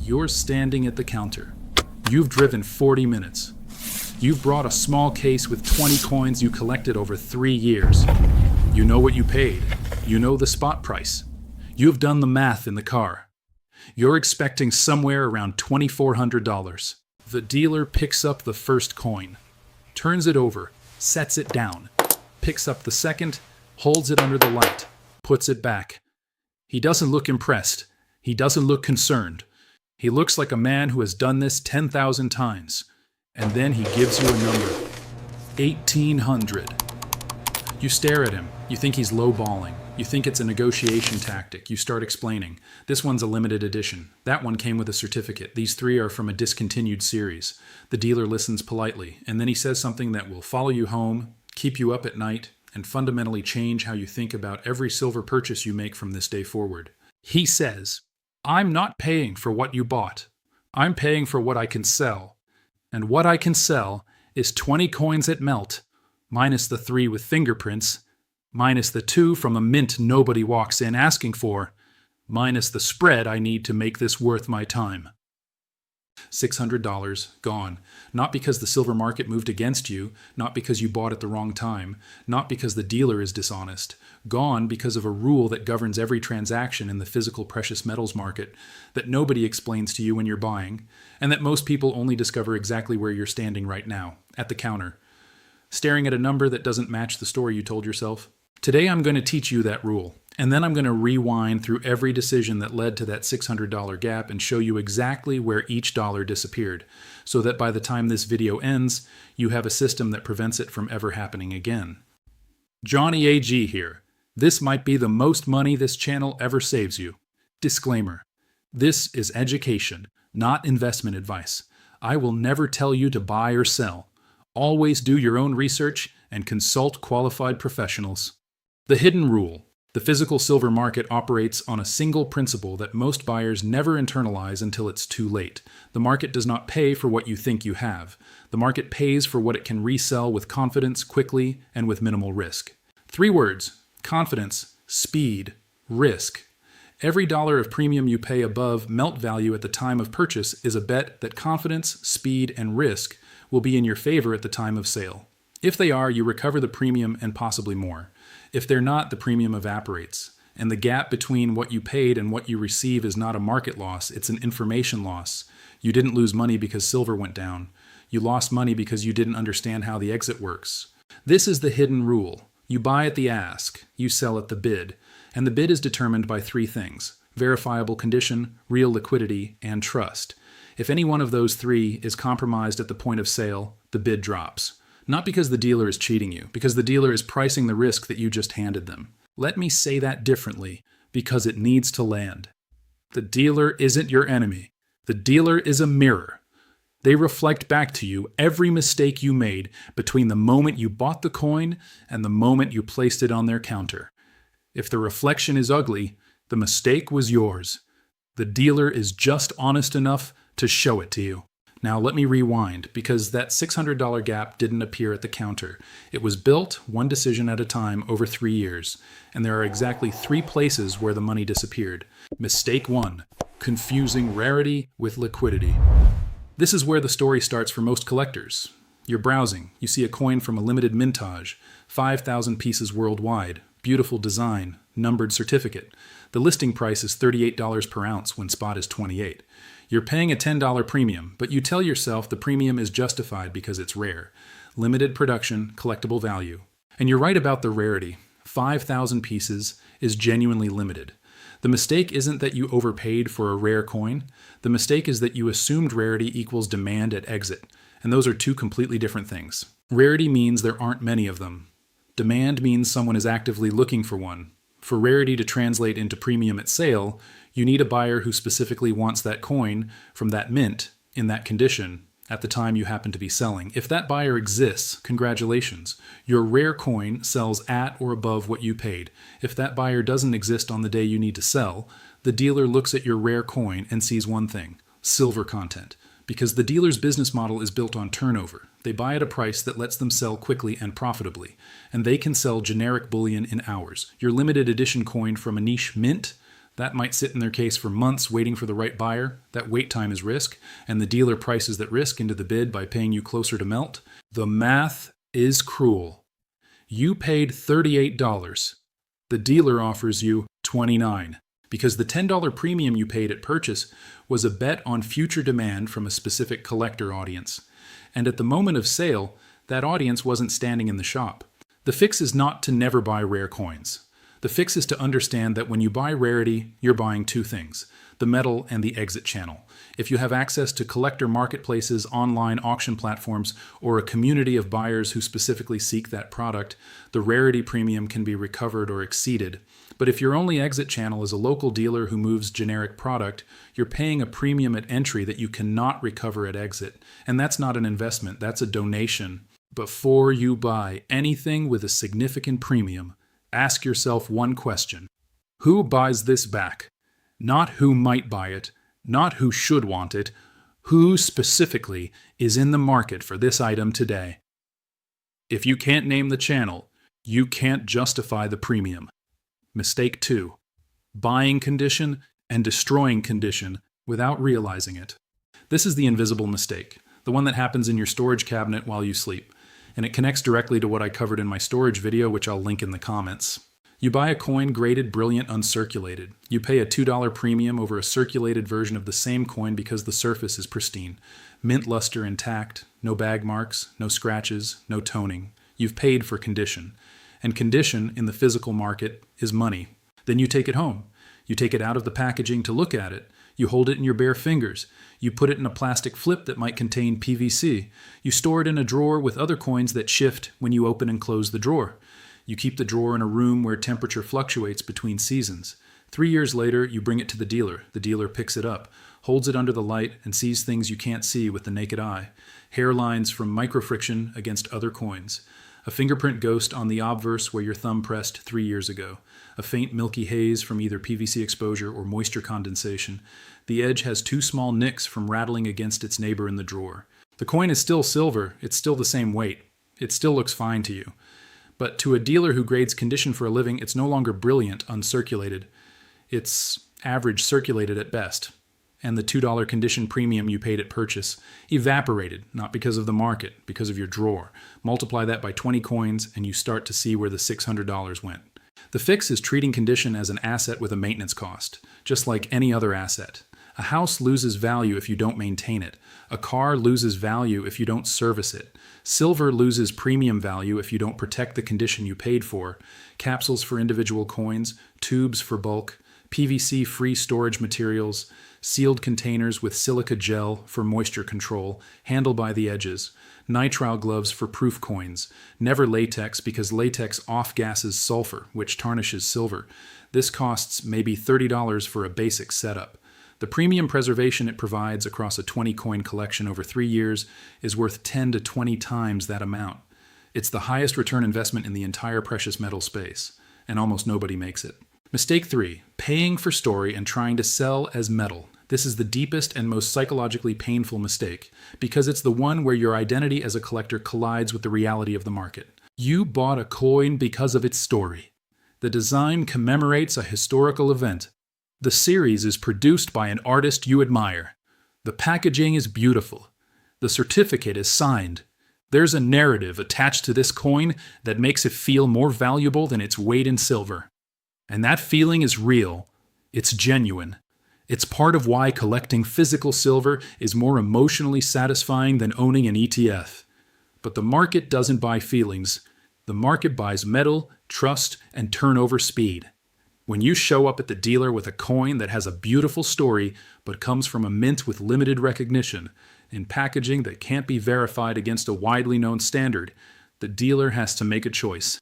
You're standing at the counter. You've driven 40 minutes. You've brought a small case with 20 coins you collected over 3 years. You know what you paid. You know the spot price. You've done the math in the car. You're expecting somewhere around $2,400. The dealer picks up the first coin, turns it over, sets it down, picks up the second, holds it under the light, puts it back. He doesn't look impressed. He doesn't look concerned. He looks like a man who has done this 10,000 times. And then he gives you a number. 1,800. You stare at him. You think he's lowballing. You think it's a negotiation tactic. You start explaining. This one's a limited edition. That one came with a certificate. These 3 are from a discontinued series. The dealer listens politely, and then he says something that will follow you home, keep you up at night, and fundamentally change how you think about every silver purchase you make from this day forward. He says, "I'm not paying for what you bought. I'm paying for what I can sell. And what I can sell is 20 coins at melt, minus the 3 with fingerprints, minus the 2 from a mint nobody walks in asking for, minus the spread I need to make this worth my time." $600 gone. Not because the silver market moved against you, not because you bought at the wrong time, not because the dealer is dishonest. Gone because of a rule that governs every transaction in the physical precious metals market that nobody explains to you when you're buying, and that most people only discover exactly where you're standing right now, at the counter, staring at a number that doesn't match the story you told yourself. Today I'm going to teach you that rule, and then I'm going to rewind through every decision that led to that $600 gap and show you exactly where each dollar disappeared, so that by the time this video ends, you have a system that prevents it from ever happening again. Johnny AG here. This might be the most money this channel ever saves you. Disclaimer. This is education, not investment advice. I will never tell you to buy or sell. Always do your own research and consult qualified professionals. The hidden rule. The physical silver market operates on a single principle that most buyers never internalize until it's too late. The market does not pay for what you think you have. The market pays for what it can resell with confidence, quickly, and with minimal risk. 3 words: confidence, speed, risk. Every dollar of premium you pay above melt value at the time of purchase is a bet that confidence, speed, and risk will be in your favor at the time of sale. If they are, you recover the premium and possibly more. If they're not, the premium evaporates. And the gap between what you paid and what you receive is not a market loss, it's an information loss. You didn't lose money because silver went down. You lost money because you didn't understand how the exit works. This is the hidden rule. You buy at the ask, you sell at the bid. And the bid is determined by 3 things: verifiable condition, real liquidity, and trust. If any one of those 3 is compromised at the point of sale, the bid drops. Not because the dealer is cheating you, because the dealer is pricing the risk that you just handed them. Let me say that differently, because it needs to land. The dealer isn't your enemy. The dealer is a mirror. They reflect back to you every mistake you made between the moment you bought the coin and the moment you placed it on their counter. If the reflection is ugly, the mistake was yours. The dealer is just honest enough to show it to you. Now let me rewind, because that $600 gap didn't appear at the counter. It was built, one decision at a time, over 3 years. And there are exactly 3 places where the money disappeared. Mistake 1, confusing rarity with liquidity. This is where the story starts for most collectors. You're browsing, you see a coin from a limited mintage, 5,000 pieces worldwide, beautiful design, numbered certificate. The listing price is $38 per ounce when spot is $28. You're paying a $10 premium, but you tell yourself the premium is justified because it's rare. Limited production, collectible value. And you're right about the rarity. 5,000 pieces is genuinely limited. The mistake isn't that you overpaid for a rare coin. The mistake is that you assumed rarity equals demand at exit. And those are 2 completely different things. Rarity means there aren't many of them. Demand means someone is actively looking for one. For rarity to translate into premium at sale, you need a buyer who specifically wants that coin from that mint in that condition at the time you happen to be selling. If that buyer exists, congratulations. Your rare coin sells at or above what you paid. If that buyer doesn't exist on the day you need to sell, the dealer looks at your rare coin and sees one thing: silver content. Because the dealer's business model is built on turnover. They buy at a price that lets them sell quickly and profitably. And they can sell generic bullion in hours. Your limited edition coin from a niche mint, That might sit in their case for months waiting for the right buyer. That wait time is risk, and the dealer prices that risk into the bid by paying you closer to melt. The math is cruel. You paid $38. The dealer offers you $29 because the $10 premium you paid at purchase was a bet on future demand from a specific collector audience. And at the moment of sale, that audience wasn't standing in the shop. The fix is not to never buy rare coins. The fix is to understand that when you buy Rarity, you're buying two things: the metal and the exit channel. If you have access to collector marketplaces, online auction platforms, or a community of buyers who specifically seek that product, the Rarity premium can be recovered or exceeded. But if your only exit channel is a local dealer who moves generic product, you're paying a premium at entry that you cannot recover at exit. And that's not an investment, that's a donation. Before you buy anything with a significant premium, ask yourself one question: who buys this back? Not who might buy it, not who should want it, who specifically is in the market for this item today. If you can't name the channel, you can't justify the premium. Mistake 2: buying condition and destroying condition without realizing it. This is the invisible mistake, the one that happens in your storage cabinet while you sleep, and it connects directly to what I covered in my storage video, which I'll link in the comments. You buy a coin graded brilliant uncirculated. You pay a $2 premium over a circulated version of the same coin because the surface is pristine. Mint luster intact, no bag marks, no scratches, no toning. You've paid for condition. And condition in the physical market is money. Then you take it home. You take it out of the packaging to look at it. You hold it in your bare fingers. You put it in a plastic flip that might contain PVC. You store it in a drawer with other coins that shift when you open and close the drawer. You keep the drawer in a room where temperature fluctuates between seasons. 3 years later, you bring it to the dealer. The dealer picks it up, holds it under the light, and sees things you can't see with the naked eye. Hairlines from microfriction against other coins. A fingerprint ghost on the obverse where your thumb pressed 3 years ago. A faint milky haze from either PVC exposure or moisture condensation. The edge has 2 small nicks from rattling against its neighbor in the drawer. The coin is still silver. It's still the same weight. It still looks fine to you. But to a dealer who grades condition for a living, it's no longer brilliant uncirculated. It's average circulated at best. And the $2 condition premium you paid at purchase evaporated, not because of the market, because of your drawer. Multiply that by 20 coins and you start to see where the $600 went. The fix is treating condition as an asset with a maintenance cost, just like any other asset. A house loses value if you don't maintain it. A car loses value if you don't service it. Silver loses premium value if you don't protect the condition you paid for. Capsules for individual coins, tubes for bulk, PVC-free storage materials, sealed containers with silica gel for moisture control, handle by the edges, nitrile gloves for proof coins, never latex because latex off-gasses sulfur, which tarnishes silver. This costs maybe $30 for a basic setup. The premium preservation it provides across a 20-coin collection over 3 years is worth 10 to 20 times that amount. It's the highest return investment in the entire precious metal space, and almost nobody makes it. Mistake 3, paying for story and trying to sell as metal. This is the deepest and most psychologically painful mistake, because it's the one where your identity as a collector collides with the reality of the market. You bought a coin because of its story. The design commemorates a historical event. The series is produced by an artist you admire. The packaging is beautiful. The certificate is signed. There's a narrative attached to this coin that makes it feel more valuable than its weight in silver. And that feeling is real. It's genuine. It's part of why collecting physical silver is more emotionally satisfying than owning an ETF. But the market doesn't buy feelings. The market buys metal, trust, and turnover speed. When you show up at the dealer with a coin that has a beautiful story but comes from a mint with limited recognition, in packaging that can't be verified against a widely known standard, the dealer has to make a choice.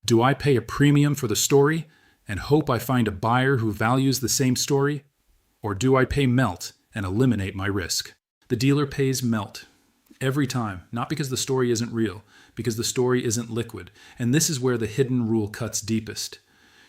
Do I pay a premium for the story and hope I find a buyer who values the same story? Or do I pay melt and eliminate my risk? The dealer pays melt every time, not because the story isn't real, because the story isn't liquid. And this is where the hidden rule cuts deepest.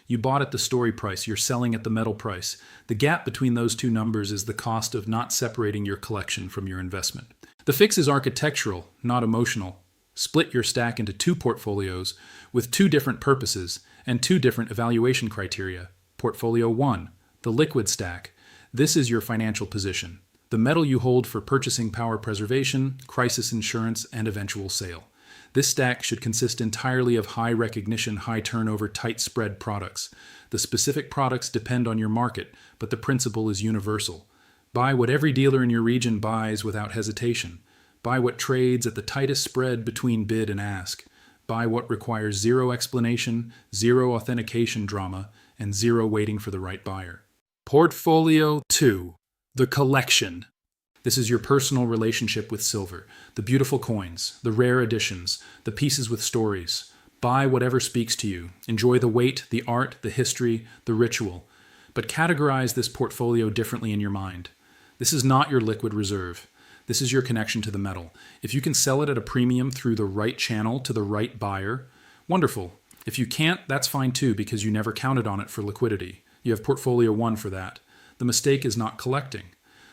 You bought at the story price, you're selling at the metal price. The gap between those two numbers is the cost of not separating your collection from your investment. The fix is architectural, not emotional. Split your stack into 2 portfolios with 2 different purposes and 2 different evaluation criteria. Portfolio 1, The liquid stack. This is your financial position. The metal you hold for purchasing power preservation, crisis insurance, and eventual sale. This stack should consist entirely of high recognition, high turnover, tight spread products. The specific products depend on your market, but the principle is universal. Buy what every dealer in your region buys without hesitation. Buy what trades at the tightest spread between bid and ask. Buy what requires zero explanation, zero authentication drama, and zero waiting for the right buyer. Portfolio 2. The collection. This is your personal relationship with silver. The beautiful coins, the rare editions, the pieces with stories. Buy whatever speaks to you. Enjoy the weight, the art, the history, the ritual. But categorize this portfolio differently in your mind. This is not your liquid reserve. This is your connection to the metal. If you can sell it at a premium through the right channel to the right buyer, wonderful. If you can't, that's fine too, because you never counted on it for liquidity. You have portfolio 1 for that. The mistake is not collecting.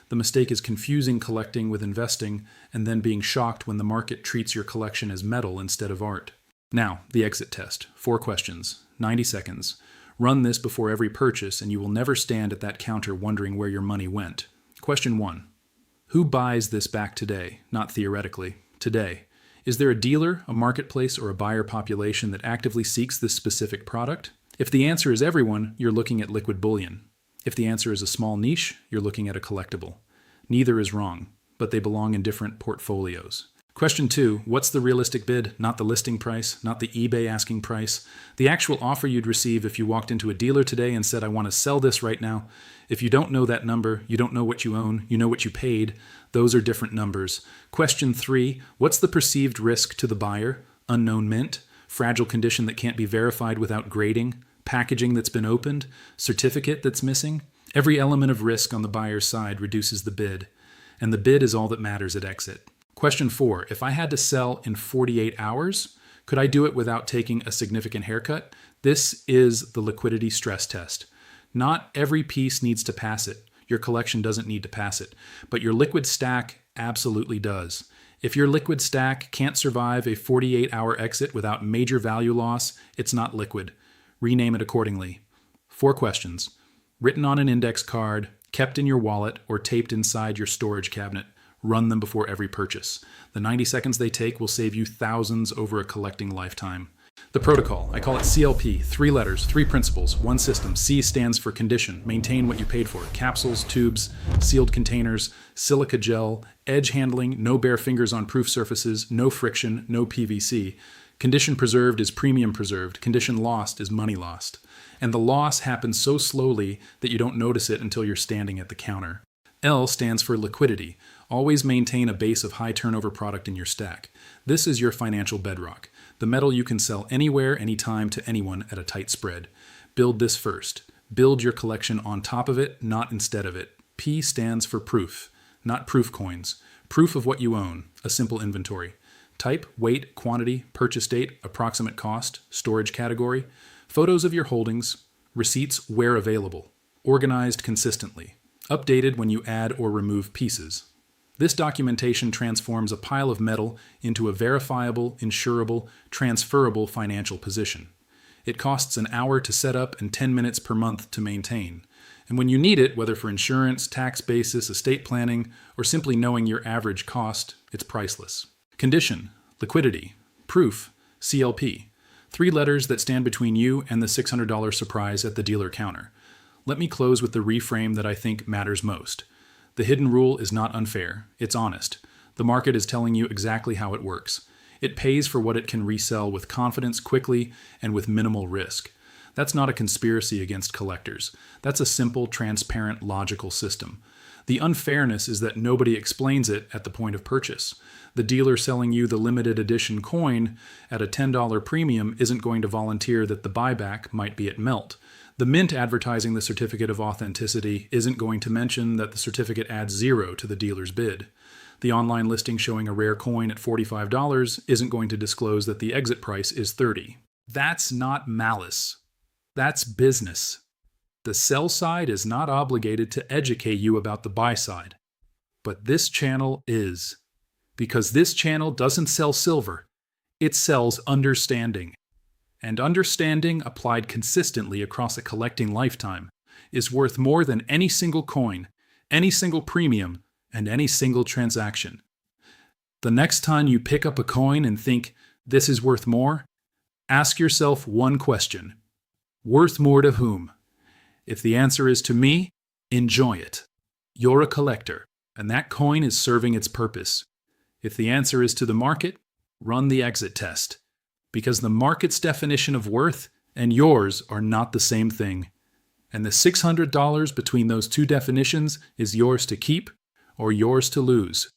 The mistake is confusing collecting with investing and then being shocked when the market treats your collection as metal instead of art. Now, the exit test. 4 questions, 90 seconds. Run this before every purchase and you will never stand at that counter wondering where your money went. Question 1. Who buys this back today? Not theoretically. Today. Is there a dealer, a marketplace, or a buyer population that actively seeks this specific product? If the answer is everyone, you're looking at liquid bullion. If the answer is a small niche, you're looking at a collectible. Neither is wrong, but they belong in different portfolios. Question 2, what's the realistic bid? Not the listing price, not the eBay asking price. The actual offer you'd receive if you walked into a dealer today and said, I want to sell this right now. If you don't know that number, you don't know what you own, you know what you paid. Those are different numbers. Question 3, what's the perceived risk to the buyer? Unknown mint, fragile condition that can't be verified without grading, packaging that's been opened, certificate that's missing. Every element of risk on the buyer's side reduces the bid, and the bid is all that matters at exit. Question 4, if I had to sell in 48 hours, could I do it without taking a significant haircut? This is the liquidity stress test. Not every piece needs to pass it. Your collection doesn't need to pass it, but your liquid stack absolutely does. If your liquid stack can't survive a 48-hour exit without major value loss, it's not liquid. Rename it accordingly. 4 questions. Written on an index card, kept in your wallet, or taped inside your storage cabinet. Run them before every purchase. The 90 seconds they take will save you thousands over a collecting lifetime. The protocol, I call it CLP, 3 letters, 3 principles, 1 system. C stands for condition, maintain what you paid for. Capsules, tubes, sealed containers, silica gel, edge handling, no bare fingers on proof surfaces, no friction, no PVC. Condition preserved is premium preserved. Condition lost is money lost. And the loss happens so slowly that you don't notice it until you're standing at the counter. L stands for liquidity. Always maintain a base of high turnover product in your stack. This is your financial bedrock. The metal you can sell anywhere, anytime, to anyone at a tight spread. Build this first. Build your collection on top of it, not instead of it. P stands for proof, not proof coins. Proof of what you own, a simple inventory. Type, weight, quantity, purchase date, approximate cost, storage category. Photos of your holdings, receipts where available. Organized consistently. Updated when you add or remove pieces. This documentation transforms a pile of metal into a verifiable, insurable, transferable financial position. It costs an hour to set up and 10 minutes per month to maintain. And when you need it, whether for insurance, tax basis, estate planning, or simply knowing your average cost, it's priceless. Condition, liquidity, proof, CLP. 3 letters that stand between you and the $600 surprise at the dealer counter. Let me close with the reframe that I think matters most. The hidden rule is not unfair, it's honest. The market is telling you exactly how it works. It pays for what it can resell with confidence, quickly, and with minimal risk. That's not a conspiracy against collectors. That's a simple, transparent, logical system. The unfairness is that nobody explains it at the point of purchase. The dealer selling you the limited edition coin at a $10 premium isn't going to volunteer that the buyback might be at melt. The mint advertising the certificate of authenticity isn't going to mention that the certificate adds 0 to the dealer's bid. The online listing showing a rare coin at $45 isn't going to disclose that the exit price is $30. That's not malice. That's business. The sell side is not obligated to educate you about the buy side. But this channel is. Because this channel doesn't sell silver. It sells understanding. And understanding applied consistently across a collecting lifetime is worth more than any single coin, any single premium, and any single transaction. The next time you pick up a coin and think, this is worth more, ask yourself one question. Worth more to whom? If the answer is to me, enjoy it. You're a collector, and that coin is serving its purpose. If the answer is to the market, run the exit test. Because the market's definition of worth and yours are not the same thing. And the $600 between those two definitions is yours to keep or yours to lose.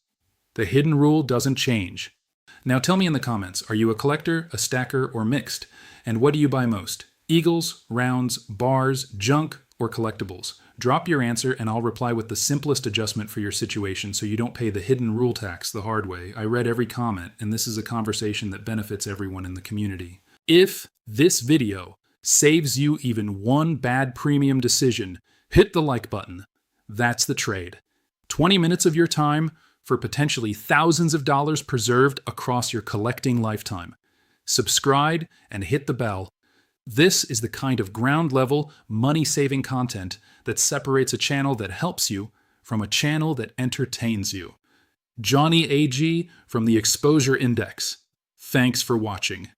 The hidden rule doesn't change. Now tell me in the comments, are you a collector, a stacker, or mixed? And what do you buy most? Eagles, rounds, bars, junk, or collectibles? Drop your answer and I'll reply with the simplest adjustment for your situation so you don't pay the hidden rule tax the hard way. I read every comment, and this is a conversation that benefits everyone in the community. If this video saves you even one bad premium decision, hit the like button. That's the trade. 20 minutes of your time for potentially thousands of dollars preserved across your collecting lifetime. Subscribe and hit the bell. This is the kind of ground-level, money-saving content that separates a channel that helps you from a channel that entertains you. Johnny AG from the Exposure Index. Thanks for watching.